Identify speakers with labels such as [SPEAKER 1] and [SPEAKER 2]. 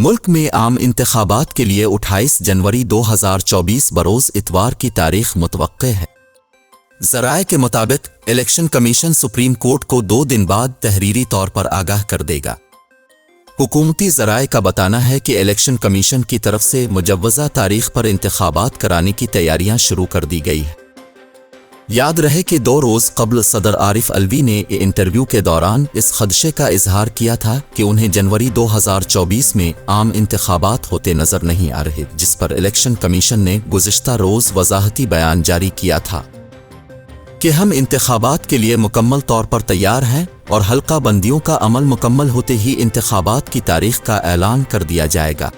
[SPEAKER 1] मुल्क में आम इंतखाबात के लिए 28 जनवरी 2024 बरोज़ इतवार की तारीख मुतवक्के है। ज़राए के मुताबिक इलेक्शन कमीशन सुप्रीम कोर्ट को 2 दिन बाद तहरीरी तौर पर आगाह कर देगा। हुकूमती ज़राए का बताना है कि इलेक्शन कमीशन की तरफ से मुजव्वज़ा तारीख पर इंतखाबात कराने की तैयारियां शुरू कर दी गई है। याद रहे कि 2 रोज़ कबल सदर आरिफ अलवी ने इंटरव्यू के दौरान इस खदशे का इजहार किया था कि उन्हें जनवरी 2024 में आम इंतखाबात होते नजर नहीं आ रहे, जिस पर इलेक्शन कमीशन ने गुज़िश्ता रोज़ वज़ाहती बयान जारी किया था कि हम इंतखाबात के लिए मुकम्मल तौर पर तैयार हैं और हल्का बंदियों का अमल मुकम्मल होते ही इंतखाबात की तारीख का ऐलान कर दिया जाएगा।